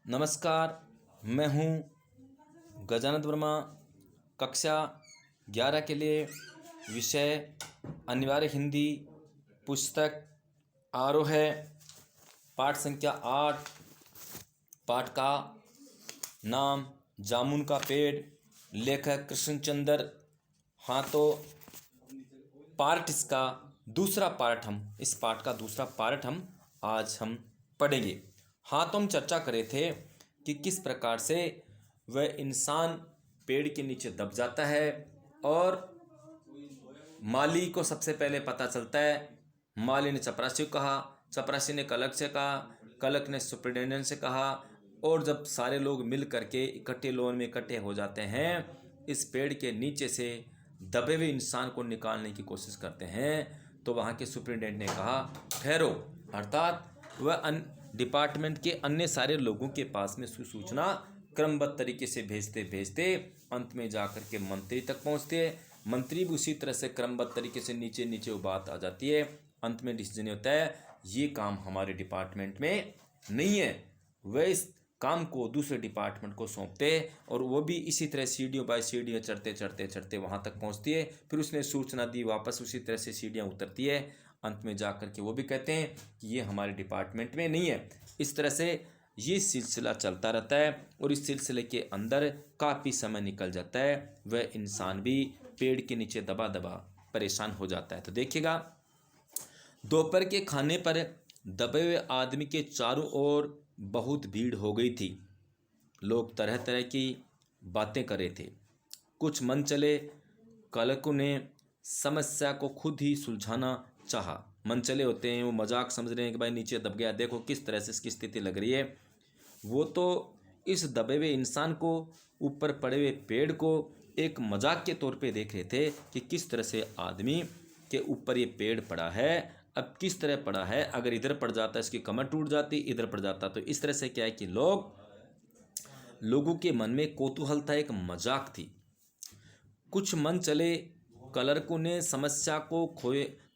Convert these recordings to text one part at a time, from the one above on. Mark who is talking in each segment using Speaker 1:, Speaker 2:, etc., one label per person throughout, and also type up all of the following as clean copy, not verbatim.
Speaker 1: नमस्कार, मैं हूँ गजानंद वर्मा। कक्षा 11 के लिए विषय अनिवार्य हिंदी, पुस्तक आरोह है, पाठ संख्या 8। पाठ का नाम जामुन का पेड़, लेखक कृष्णचंद्र। हाँ, तो पार्ट इसका दूसरा पार्ट हम इस पाठ का दूसरा पार्ट आज हम पढ़ेंगे। हाँ, तो हम चर्चा करे थे कि किस प्रकार से वह इंसान पेड़ के नीचे दब जाता है और माली को सबसे पहले पता चलता है। माली ने चपरासी को कहा, चपरासी ने कलक से कहा, कलक ने सुपरिटेंडेंट से कहा, और जब सारे लोग मिल करके इकट्ठे लोन में इकट्ठे हो जाते हैं, इस पेड़ के नीचे से दबे हुए इंसान को निकालने की कोशिश करते हैं, तो वहाँ के सुपरिटेंडेंट ने कहा ठहरो, अर्थात वह डिपार्टमेंट के अन्य सारे लोगों के पास में सूचना क्रमबद्ध तरीके से भेजते भेजते अंत में जाकर के मंत्री तक पहुँचते हैं। मंत्री भी उसी तरह से क्रमबद्ध तरीके से नीचे नीचे वो बात आ जाती है। अंत में डिसीजन होता है ये काम हमारे डिपार्टमेंट में नहीं है, वह इस काम को दूसरे डिपार्टमेंट को सौंपते हैं, और वो भी इसी तरह सीढ़ियों बाय सीढ़ियाँ चढ़ते चढ़ते चढ़ते वहाँ तक पहुँचती है। फिर उसने सूचना दी, वापस उसी तरह से सीढ़ियाँ उतरती है। अंत में जाकर के वो भी कहते हैं कि ये हमारे डिपार्टमेंट में नहीं है। इस तरह से ये सिलसिला चलता रहता है, और इस सिलसिले के अंदर काफ़ी समय निकल जाता है। वह इंसान भी पेड़ के नीचे दबा दबा परेशान हो जाता है। तो देखिएगा, दोपहर के खाने पर दबे हुए आदमी के चारों ओर बहुत भीड़ हो गई थी। लोग तरह तरह की बातें कर रहे थे। कुछ मन चले कलकों ने समस्या को खुद ही सुलझाना चाहा। मन चले होते हैं, वो मजाक समझ रहे हैं कि भाई नीचे दब गया, देखो किस तरह से इसकी स्थिति लग रही है। वो तो इस दबे हुए इंसान को, ऊपर पड़े हुए पेड़ को एक मजाक के तौर पे देख रहे थे कि किस तरह से आदमी के ऊपर ये पेड़ पड़ा है। अब किस तरह पड़ा है, अगर इधर पड़ जाता इसकी कमर टूट जाती, इधर पड़ जाता। तो इस तरह से क्या है कि लोगों के मन में कौतूहल था, एक मजाक थी। कुछ मन चले कलरकों ने समस्या को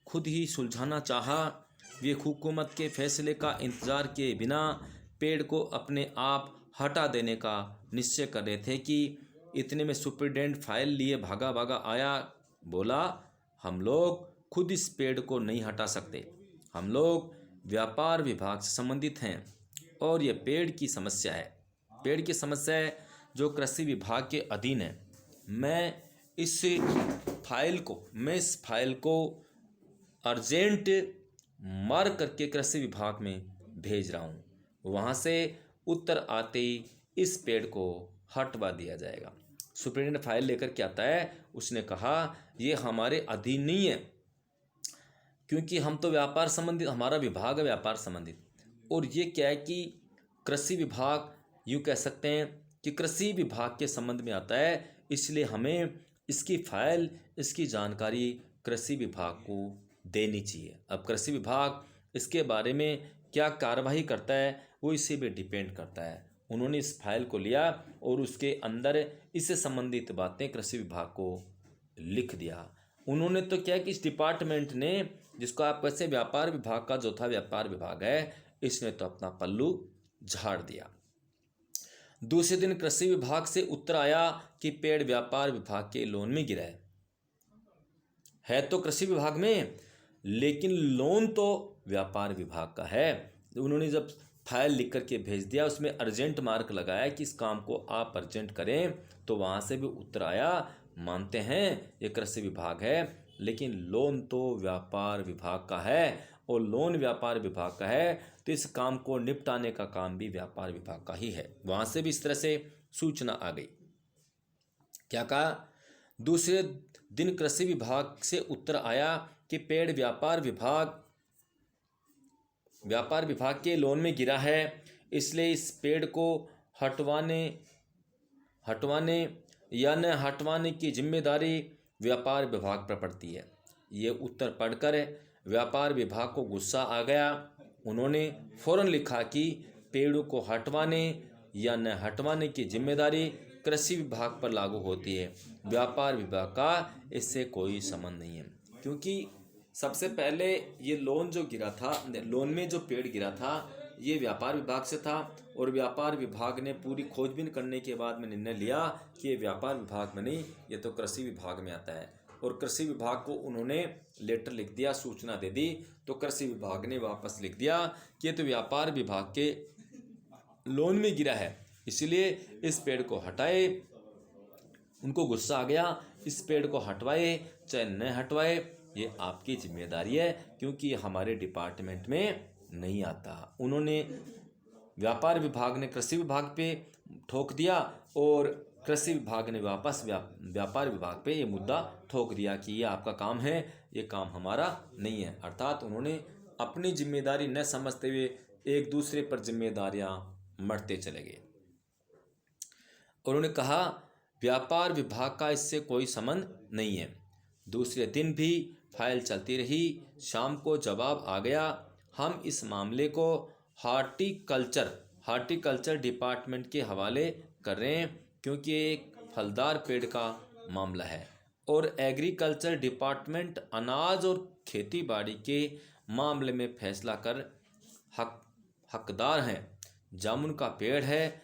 Speaker 1: खुद ही सुलझाना चाहा। वे हुकूमत के फैसले का इंतज़ार किए बिना पेड़ को अपने आप हटा देने का निश्चय कर रहे थे कि इतने में सुपरिटेंडेंट फाइल लिए भागा भागा आया। बोला, हम लोग खुद इस पेड़ को नहीं हटा सकते, हम लोग व्यापार विभाग से संबंधित हैं, और ये पेड़ की समस्या है, पेड़ की समस्या है जो कृषि विभाग के अधीन है। मैं इस फाइल को अर्जेंट मार करके कृषि विभाग में भेज रहा हूँ, वहाँ से उत्तर आते ही इस पेड़ को हटवा दिया जाएगा। सुप्रीटेंडेंट फाइल लेकर के आता है। उसने कहा ये हमारे अधीन नहीं है, क्योंकि हम तो व्यापार संबंधित, हमारा विभाग है व्यापार संबंधित, और ये क्या है कि कृषि विभाग, यूँ कह सकते हैं कि कृषि विभाग के संबंध में आता है, इसलिए हमें इसकी फाइल, इसकी जानकारी कृषि विभाग को देनी चाहिए। अब कृषि विभाग इसके बारे में क्या कार्यवाही करता है वो इसी पे डिपेंड करता है। उन्होंने इस फाइल को लिया और उसके अंदर इससे संबंधित बातें कृषि विभाग को लिख दिया। उन्होंने तो क्या कि इस डिपार्टमेंट ने, जिसको आप कैसे व्यापार विभाग का जो था व्यापार विभाग है, इसने तो अपना पल्लू झाड़ दिया। दूसरे दिन कृषि विभाग से उत्तर आया कि पेड़ व्यापार विभाग के लोन में गिरा है तो कृषि विभाग में, लेकिन लोन तो व्यापार विभाग का है। उन्होंने जब फाइल लिख करके भेज दिया, उसमें अर्जेंट मार्क लगाया कि इस काम को आप अर्जेंट करें, तो वहाँ से भी उत्तर आया, मानते हैं ये कृषि विभाग है, लेकिन लोन तो व्यापार विभाग का है, और लोन व्यापार विभाग का है तो इस काम को निपटाने का काम भी व्यापार विभाग का ही है। वहाँ से भी इस तरह से सूचना आ गई। क्या कहा? दूसरे दिन कृषि विभाग से उत्तर आया कि पेड़ व्यापार विभाग के लोन में गिरा है, इसलिए इस पेड़ को हटवाने या न हटवाने की जिम्मेदारी व्यापार विभाग पर पड़ती है। ये उत्तर पढ़कर व्यापार विभाग को गुस्सा आ गया। उन्होंने फौरन लिखा कि पेड़ों को हटवाने या न हटवाने की जिम्मेदारी कृषि विभाग पर लागू होती है, व्यापार विभाग का इससे कोई संबंध नहीं है। क्योंकि सबसे पहले ये लोन जो गिरा था, लोन में जो पेड़ गिरा था, ये व्यापार विभाग से था और व्यापार विभाग ने पूरी खोजबीन करने के बाद में निर्णय लिया कि ये व्यापार विभाग में नहीं, ये तो कृषि विभाग में आता है। और कृषि विभाग को उन्होंने लेटर लिख दिया, सूचना दे दी। तो कृषि विभाग ने वापस लिख दिया कि ये तो व्यापार विभाग के लोन में गिरा है, इसलिए इस पेड़ को हटाए। उनको गुस्सा आ गया, इस पेड़ को हटवाए चाहे न हटवाए, ये आपकी जिम्मेदारी है, क्योंकि ये हमारे डिपार्टमेंट में नहीं आता। उन्होंने व्यापार विभाग ने कृषि विभाग पे ठोक दिया और कृषि विभाग ने वापस व्यापार विभाग पे ये मुद्दा ठोक दिया कि ये आपका काम है, ये काम हमारा नहीं है। अर्थात उन्होंने अपनी जिम्मेदारी न समझते हुए एक दूसरे पर जिम्मेदारियां मढ़ते चले गए। उन्होंने कहा व्यापार विभाग का इससे कोई संबंध नहीं है। दूसरे दिन भी फाइल चलती रही। शाम को जवाब आ गया, हम इस मामले को हार्टिकल्चर डिपार्टमेंट के हवाले कर रहे हैं, क्योंकि एक फलदार पेड़ का मामला है और एग्रीकल्चर डिपार्टमेंट अनाज और खेतीबाड़ी के मामले में फैसला कर हकदार हैं। जामुन का पेड़ है,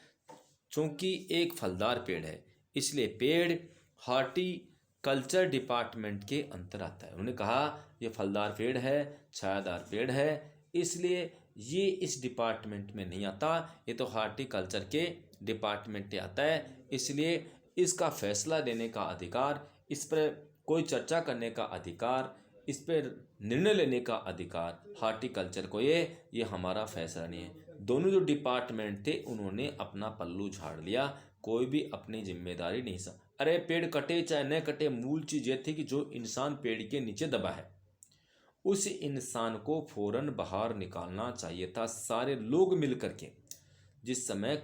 Speaker 1: चूँकि एक फलदार पेड़ है, इसलिए पेड़ हार्टिकल्चर डिपार्टमेंट के अंतर आता है। उन्होंने कहा यह फलदार पेड़ है, छायादार पेड़ है, इसलिए ये इस डिपार्टमेंट में नहीं आता, ये तो हार्टिकल्चर के डिपार्टमेंट में आता है, इसलिए इसका फैसला लेने का अधिकार, इस पर कोई चर्चा करने का अधिकार, इस पर निर्णय लेने का अधिकार हार्टिकल्चर को ये हमारा फैसला नहीं है। दोनों जो डिपार्टमेंट थे उन्होंने अपना पल्लू झाड़ लिया, कोई भी अपनी जिम्मेदारी नहीं सा। अरे पेड़ कटे चाहे न कटे, मूल चीज़ ये थी कि जो इंसान पेड़ के नीचे दबा है उस इंसान को फौरन बाहर निकालना चाहिए था, सारे लोग मिल करके। जिस समय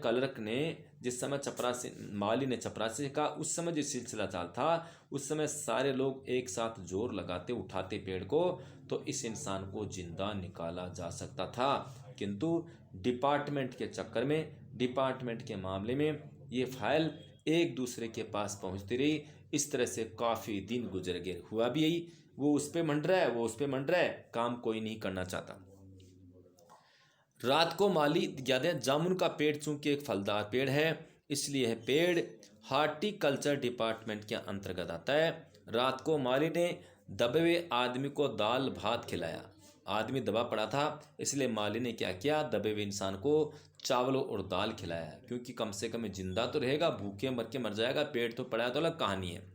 Speaker 1: माली ने चपरासी कहा, उस समय जो सिलसिला चाल था, उस समय सारे लोग एक साथ जोर लगाते उठाते पेड़ को, तो इस इंसान को जिंदा निकाला जा सकता था। किंतु डिपार्टमेंट के चक्कर में, डिपार्टमेंट के मामले में ये फाइल एक दूसरे के पास पहुंचती रही। इस तरह से काफ़ी दिन गुजर गए। हुआ भी यही, वो उस पर मंड रहा है, वो उस पर मंड रहा है, काम कोई नहीं करना चाहता। रात को माली याद है, जामुन का पेड़ चूंकि एक फलदार पेड़ है, इसलिए यह पेड़ हार्टिकल्चर डिपार्टमेंट के अंतर्गत आता है। रात को माली ने दबे हुए आदमी को दाल भात खिलाया। आदमी दबा पड़ा था, इसलिए माली ने क्या किया, दबे हुए इंसान को चावल और दाल खिलाया, क्योंकि कम से कम जिंदा तो रहेगा, भूखे मर के मर जाएगा, पेड़ तो पड़ा है तो अलग कहानी है।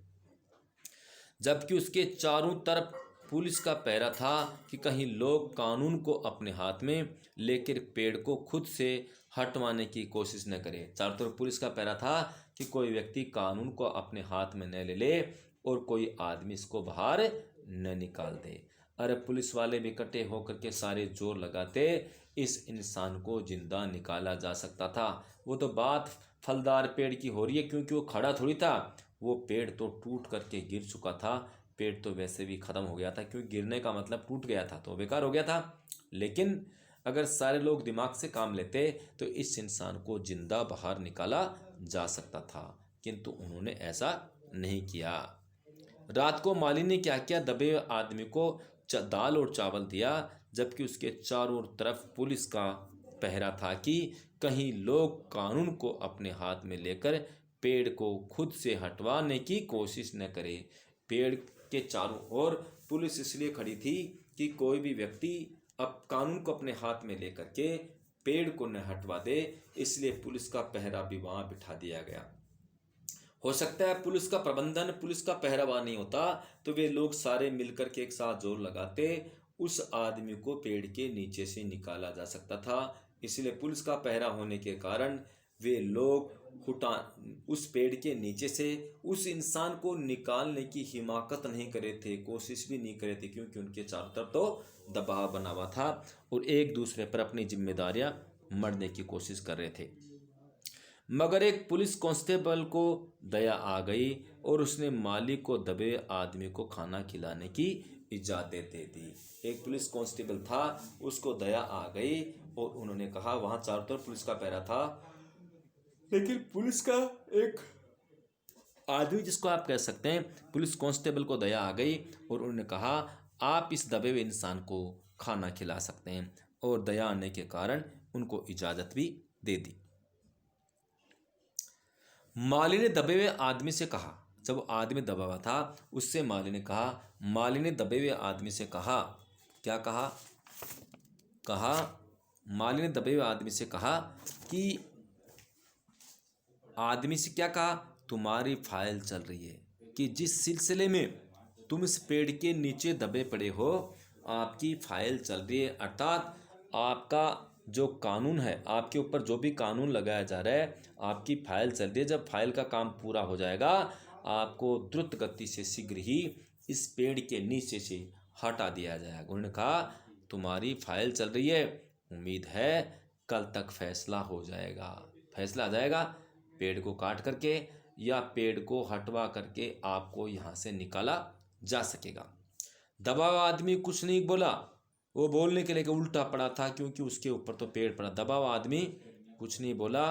Speaker 1: जबकि उसके चारों तरफ पुलिस का पहरा था कि कहीं लोग कानून को अपने हाथ में लेकर पेड़ को खुद से हटवाने की कोशिश न करें। चारों तरफ पुलिस का पहरा था कि कोई व्यक्ति कानून को अपने हाथ में न ले ले और कोई आदमी इसको बाहर न निकाल दे। अरे पुलिस वाले भी इकट्ठे होकर के सारे जोर लगाते, इस इंसान को जिंदा निकाला जा सकता था। वो तो बात फलदार पेड़ की हो रही है, क्योंकि वो खड़ा थोड़ी था, वो पेड़ तो टूट करके गिर चुका था। पेड़ तो वैसे भी ख़त्म हो गया था, क्योंकि गिरने का मतलब टूट गया था, तो बेकार हो गया था। लेकिन अगर सारे लोग दिमाग से काम लेते तो इस इंसान को जिंदा बाहर निकाला जा सकता था, किंतु उन्होंने ऐसा नहीं किया। रात को माली ने क्या किया, दबे आदमी को दाल और चावल दिया, जबकि उसके चारों तरफ पुलिस का पहरा था कि कहीं लोग कानून को अपने हाथ में लेकर पेड़ को खुद से हटवाने की कोशिश न करे। पेड़ के चारों ओर पुलिस इसलिए खड़ी थी कि कोई भी व्यक्ति अब कानून को अपने हाथ में लेकर के पेड़ को न हटवा दे, इसलिए पुलिस का पहरा भी वहां बिठा दिया गया। हो सकता है पुलिस का प्रबंधन, पुलिस का पहरावा नहीं होता तो वे लोग सारे मिलकर के एक साथ जोर लगाते, उस आदमी को पेड़ के नीचे से निकाला जा सकता था। इसलिए पुलिस का पहरा होने के कारण वे लोग उस पेड़ के नीचे से उस इंसान को निकालने की हिमाकत नहीं करे थे, कोशिश भी नहीं करे थे, क्योंकि उनके चारों तरफ तो दबाव बना हुआ था और एक दूसरे पर अपनी जिम्मेदारियां मढ़ने की कोशिश कर रहे थे। मगर एक पुलिस कांस्टेबल को दया आ गई और उसने मालिक को दबे आदमी को खाना खिलाने की इजाज़त दे दी। एक पुलिस कांस्टेबल था, उसको दया आ गई और उन्होंने कहा, वहाँ चारों तरफ पुलिस का पहरा था, लेकिन पुलिस का एक आदमी, जिसको आप कह सकते हैं पुलिस कांस्टेबल को दया आ गई और उन्होंने कहा, आप इस दबे हुए इंसान को खाना खिला सकते हैं। और दया आने के कारण उनको इजाज़त भी दे दी। माली ने दबे हुए आदमी से कहा, जब आदमी दबा हुआ था उससे माली ने कहा, माली ने दबे हुए आदमी से कहा, क्या कहा? माली ने दबे हुए आदमी से कहा कि आदमी से क्या कहा? तुम्हारी फाइल चल रही है कि जिस सिलसिले में तुम इस पेड़ के नीचे दबे पड़े हो, आपकी फाइल चल रही है। अर्थात आपका जो कानून है, आपके ऊपर जो भी कानून लगाया जा रहा है, आपकी फाइल चल रही है। जब फाइल का काम पूरा हो जाएगा, आपको द्रुत गति से शीघ्र ही इस पेड़ के नीचे से हटा दिया जाएगा। उन्होंने कहा, तुम्हारी फाइल चल रही है, उम्मीद है कल तक फैसला हो जाएगा। फैसला आ जाएगा, पेड़ को काट करके या पेड़ को हटवा करके आपको यहाँ से निकाला जा सकेगा। दबा हुआ आदमी कुछ नहीं बोला, वो बोलने के लिए उल्टा पड़ा था, क्योंकि उसके ऊपर तो पेड़ पड़ा। दबा हुआ आदमी कुछ नहीं बोला।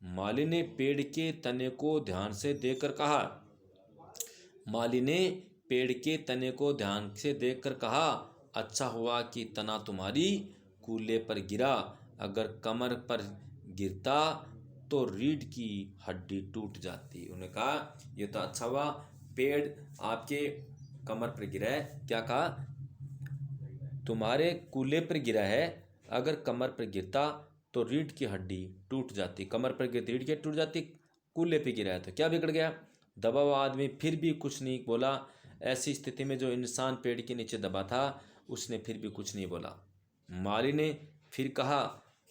Speaker 1: माली ने पेड़ के तने को ध्यान से देखकर कहा, माली ने पेड़ के तने को ध्यान से देखकर कहा, अच्छा हुआ कि तना तुम्हारी कूल्हे पर गिरा, अगर कमर पर गिरता तो रीढ़ की हड्डी टूट जाती। उन्होंने कहा, ये तो अच्छा हुआ पेड़ आपके कमर पर गिरा है। क्या कहा? तुम्हारे कूल्हे पर गिरा है, अगर कमर पर गिरता तो रीढ़ की हड्डी टूट जाती। कमर पर गिरती रीढ़ की हड्डी टूट जाती, कूल्हे पे गिरा है तो क्या बिगड़ गया? दबा हुआ आदमी फिर भी कुछ नहीं बोला। ऐसी स्थिति में जो इंसान पेड़ के नीचे दबा था, उसने फिर भी कुछ नहीं बोला। माली ने फिर कहा,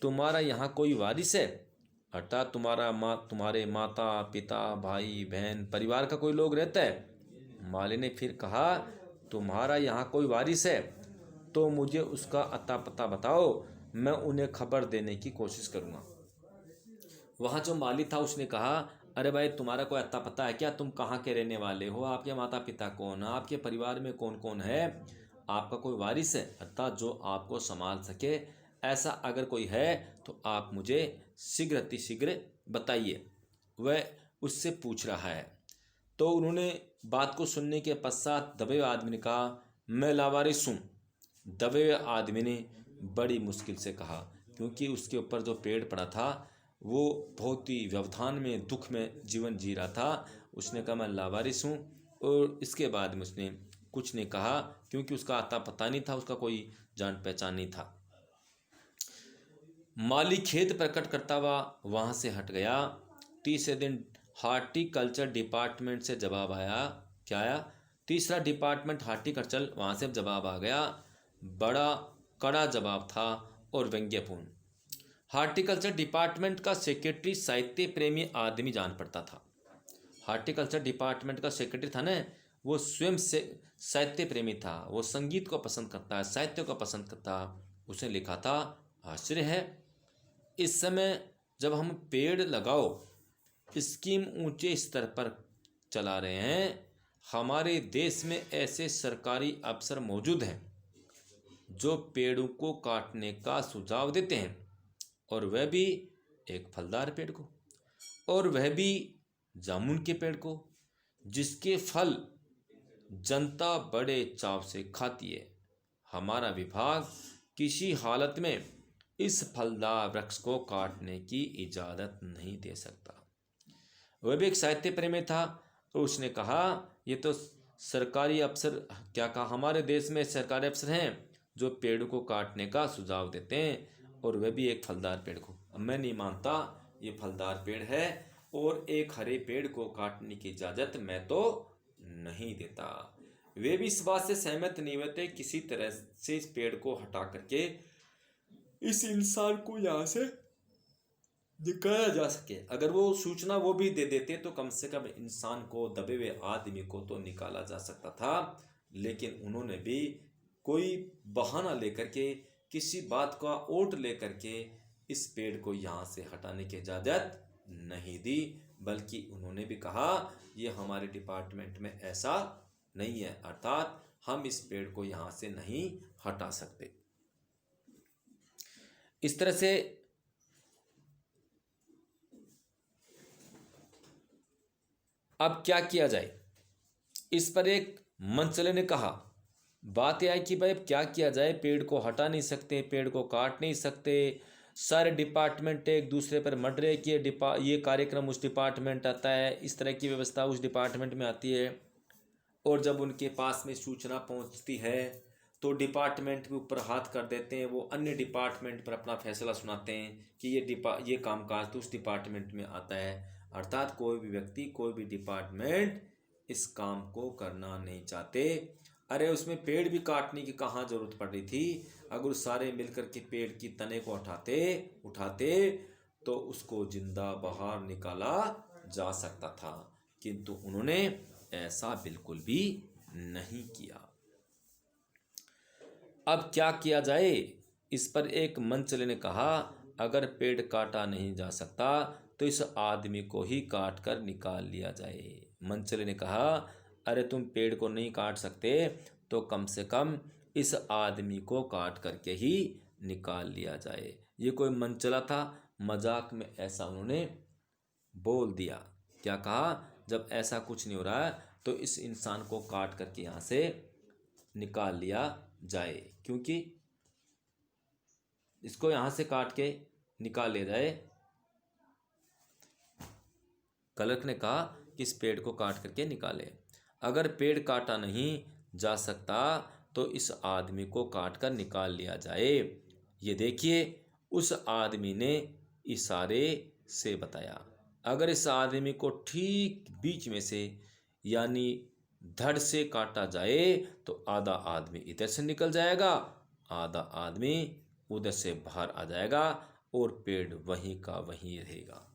Speaker 1: तुम्हारा यहाँ कोई वारिस है? अर्थात तुम्हारे माता पिता भाई बहन परिवार का कोई लोग रहता है? माली ने फिर कहा, तुम्हारा यहाँ कोई वारिस है तो मुझे उसका अता पता बताओ, मैं उन्हें खबर देने की कोशिश करूँगा। वहाँ जो माली था उसने कहा, अरे भाई, तुम्हारा कोई अता पता है क्या? तुम कहाँ के रहने वाले हो? आपके माता पिता कौन है? आपके परिवार में कौन कौन है? आपका कोई वारिस है, अर्थात जो आपको संभाल सके, ऐसा अगर कोई है तो आप मुझे शीघ्र अतिशीघ्र बताइए। वह उससे पूछ रहा है। तो उन्होंने बात को सुनने के पश्चात दबे हुए आदमी ने कहा, मैं लावारिस हूँ। दबे हुए आदमी ने बड़ी मुश्किल से कहा, क्योंकि उसके ऊपर जो पेड़ पड़ा था वो बहुत ही व्यवधान में दुख में जीवन जी रहा था। उसने कहा, मैं लावारिस हूँ। और इसके बाद में उसने कुछ नहीं कहा, क्योंकि उसका आता पता नहीं था, उसका कोई जान पहचान नहीं था। माली खेद प्रकट करता हुआ वहाँ से हट गया। तीसरे दिन हार्टिकल्चर डिपार्टमेंट से जवाब आया। क्या आया? तीसरा डिपार्टमेंट हार्टिकल्चर, वहाँ से जवाब आ गया। बड़ा कड़ा जवाब था और व्यंग्यपूर्ण। हार्टिकल्चर डिपार्टमेंट का सेक्रेटरी साहित्य प्रेमी आदमी जान पड़ता था। हार्टिकल्चर डिपार्टमेंट का सेक्रेटरी था ना, वो स्वयं से साहित्य प्रेमी था। वो संगीत को पसंद करता है, साहित्य को पसंद करता। उसने लिखा था, आश्चर्य है, इस समय जब हम पेड़ लगाओ स्कीम ऊंचे स्तर पर चला रहे हैं, हमारे देश में ऐसे सरकारी अफसर मौजूद हैं जो पेड़ों को काटने का सुझाव देते हैं, और वह भी एक फलदार पेड़ को, और वह भी जामुन के पेड़ को, जिसके फल जनता बड़े चाव से खाती है। हमारा विभाग किसी हालत में इस फलदार वृक्ष को काटने की इजाज़त नहीं दे सकता। वह भी एक साहित्य प्रेमी था, और उसने कहा, ये तो सरकारी अफसर, क्या कहा, हमारे देश में सरकारी अफसर हैं जो पेड़ को काटने का सुझाव देते हैं, और वह भी एक फलदार पेड़ को। अब मैं नहीं मानता ये फलदार पेड़ है, और एक हरे पेड़ को काटने की इजाज़त मैं तो नहीं देता। वे भी इस बात से सहमत नहीं होते किसी तरह से इस पेड़ को हटा करके इस इंसान को यहाँ से निकाला जा सके। अगर वो सूचना वो भी दे देते तो कम से कम इंसान को, दबे हुए आदमी को तो निकाला जा सकता था। लेकिन उन्होंने भी कोई बहाना लेकर के, किसी बात का ओट लेकर के इस पेड़ को यहाँ से हटाने की इजाज़त नहीं दी, बल्कि उन्होंने भी कहा, ये हमारे डिपार्टमेंट में ऐसा नहीं है, अर्थात हम इस पेड़ को यहाँ से नहीं हटा सकते। इस तरह से अब क्या किया जाए, इस पर एक मंचले ने कहा। बात यह है कि भाई क्या किया जाए, पेड़ को हटा नहीं सकते, पेड़ को काट नहीं सकते, सारे डिपार्टमेंट एक दूसरे पर मर रहे कि ये कार्यक्रम उस डिपार्टमेंट आता है, इस तरह की व्यवस्था उस डिपार्टमेंट में आती है। और जब उनके पास में सूचना पहुंचती है तो डिपार्टमेंट के ऊपर हाथ कर देते हैं, वो अन्य डिपार्टमेंट पर अपना फैसला सुनाते हैं कि ये कामकाज तो उस डिपार्टमेंट में आता है। अर्थात कोई भी व्यक्ति, कोई भी डिपार्टमेंट इस काम को करना नहीं चाहते। अरे उसमें पेड़ भी काटने की कहाँ जरूरत पड़ रही थी? अगर सारे मिलकर के पेड़ की तने को उठाते तो उसको जिंदा बाहर निकाला जा सकता था, किंतु उन्होंने ऐसा बिल्कुल भी नहीं किया। अब क्या किया जाए? इस पर एक मंचले ने कहा, अगर पेड़ काटा नहीं जा सकता तो इस आदमी को ही काट कर निकाल लिया जाए। मंचले ने कहा, अरे तुम पेड़ को नहीं काट सकते तो कम से कम इस आदमी को काट करके ही निकाल लिया जाए। ये कोई मंचला था, मजाक में ऐसा उन्होंने बोल दिया। क्या कहा? जब ऐसा कुछ नहीं हो रहा है तो इस इंसान को काट करके यहाँ से निकाल लिया जाए, क्योंकि इसको यहाँ से काट के निकाल लिया जाए। क्लर्क ने कहा कि इस पेड़ को काट करके निकाले। अगर पेड़ काटा नहीं जा सकता तो इस आदमी को काट कर निकाल लिया जाए। ये देखिए, उस आदमी ने इशारे से बताया। अगर इस आदमी को ठीक बीच में से यानी धड़ से काटा जाए तो आधा आदमी इधर से निकल जाएगा, आधा आदमी उधर से बाहर आ जाएगा और पेड़ वहीं का वहीं रहेगा।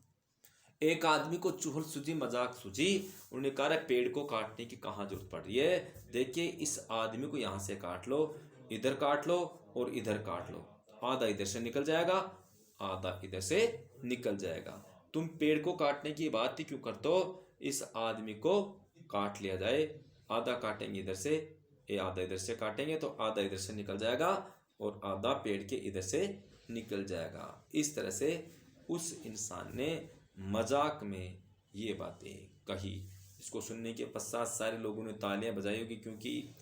Speaker 1: एक आदमी को चुहल सूझी, मजाक सूझी। उन्होंने कहा, पेड़ को काटने की कहाँ जरूरत पड़ रही है? देखिए, इस आदमी को यहाँ से काट लो, इधर काट लो और इधर काट लो, आधा इधर से निकल जाएगा, आधा इधर से निकल जाएगा। तुम पेड़ को काटने की बात ही क्यों करते हो? इस आदमी को काट लिया जाए। आधा काटेंगे इधर से, आधा इधर से काटेंगे तो आधा इधर से निकल जाएगा और आधा पेड़ के इधर से निकल जाएगा। इस तरह से उस इंसान ने मजाक में ये बातें कही। इसको सुनने के पश्चात सारे लोगों ने तालियां बजाई होगी, क्योंकि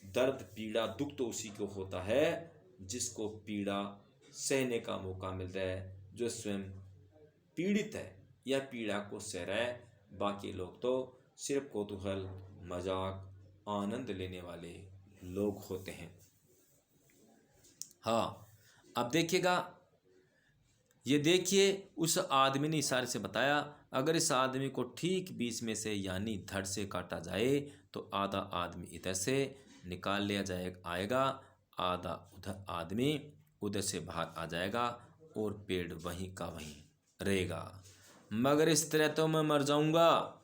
Speaker 1: दर्द, पीड़ा, दुख तो उसी को होता है जिसको पीड़ा सहने का मौका मिल रहा है, जो स्वयं पीड़ित है या पीड़ा को सह रहा है। बाकी लोग तो सिर्फ कौतूहल, मजाक, आनंद लेने वाले लोग होते हैं। हाँ, अब देखिएगा, ये देखिए, उस आदमी ने इशारे से बताया, अगर इस आदमी को ठीक बीच में से यानी धड़ से काटा जाए तो आधा आदमी इधर से निकाल लिया आएगा, आधा उधर आदमी उधर से बाहर आ जाएगा और पेड़ वहीं का वहीं रहेगा। मगर इस तरह तो मैं मर जाऊंगा।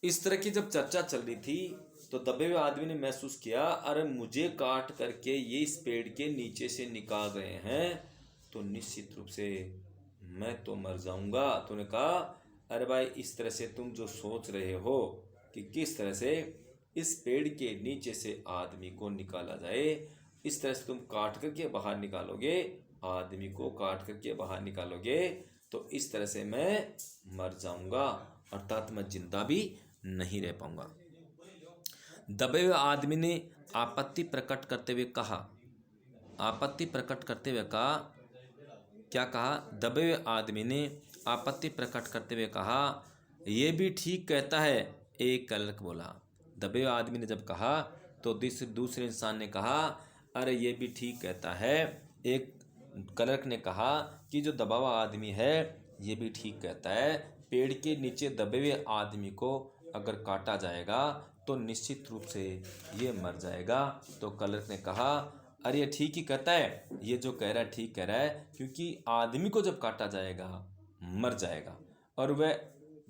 Speaker 1: इस तरह की जब चर्चा चल रही थी तो दबे हुए आदमी ने महसूस किया, अरे मुझे काट करके ये इस पेड़ के नीचे से निकाल रहे हैं तो निश्चित रूप से मैं तो मर जाऊंगा। तूने कहा, अरे भाई, इस तरह से तुम जो सोच रहे हो कि किस तरह से इस पेड़ के नीचे से आदमी को निकाला जाए, इस तरह से तुम काट करके बाहर निकालोगे, आदमी को काट करके बाहर निकालोगे तो इस तरह से मैं मर जाऊंगा, अर्थात मैं जिंदा भी नहीं रह पाऊंगा। दबे हुए आदमी ने आपत्ति प्रकट करते हुए कहा, क्या कहा? दबे हुए आदमी ने आपत्ति प्रकट करते हुए कहा, यह भी ठीक कहता है, एक क्लर्क बोला। दबे हुए आदमी ने जब कहा तो दूसरे इंसान ने कहा, अरे ये भी ठीक कहता है। एक क्लर्क ने कहा कि जो दबा हुआ आदमी है ये भी ठीक कहता है, पेड़ के नीचे दबे हुए आदमी को अगर काटा जाएगा तो निश्चित रूप से ये मर जाएगा। तो क्लर्क ने कहा, अरे ये ठीक ही कहता है, ये जो कह रहा है ठीक कह रहा है, क्योंकि आदमी को जब काटा जाएगा मर जाएगा। और वह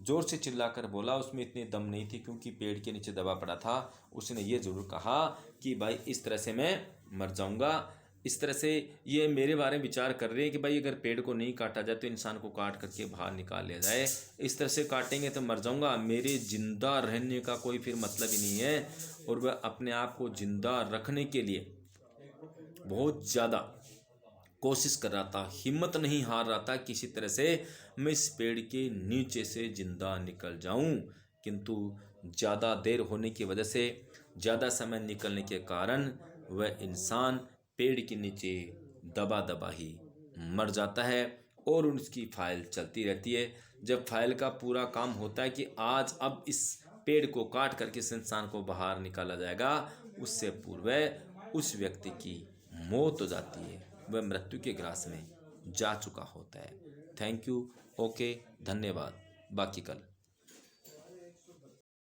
Speaker 1: जोर से चिल्लाकर बोला, उसमें इतनी दम नहीं थी क्योंकि पेड़ के नीचे दबा पड़ा था। उसने ये जरूर कहा कि भाई इस तरह से मैं मर जाऊंगा। इस तरह से ये मेरे बारे में विचार कर रहे हैं कि भाई अगर पेड़ को नहीं काटा जाए तो इंसान को काट करके बाहर निकाल लिया जाए, इस तरह से काटेंगे तो मर जाऊंगा, मेरे जिंदा रहने का कोई फिर मतलब ही नहीं है। और वह अपने आप को जिंदा रखने के लिए बहुत ज़्यादा कोशिश कर रहा था, हिम्मत नहीं हार रहा था, किसी तरह से मैं इस पेड़ के नीचे से जिंदा निकल जाऊं। किंतु ज़्यादा देर होने की वजह से, ज़्यादा समय निकलने के कारण वह इंसान पेड़ के नीचे दबा दबा ही मर जाता है और उसकी फाइल चलती रहती है। जब फाइल का पूरा काम होता है कि आज अब इस पेड़ को काट करके इस इंसान को बाहर निकाला जाएगा, उससे पूर्व उस व्यक्ति की मौत हो जाती है, वह मृत्यु के ग्रास में जा चुका होता है। Thank you. ओके, धन्यवाद। बाकी कल।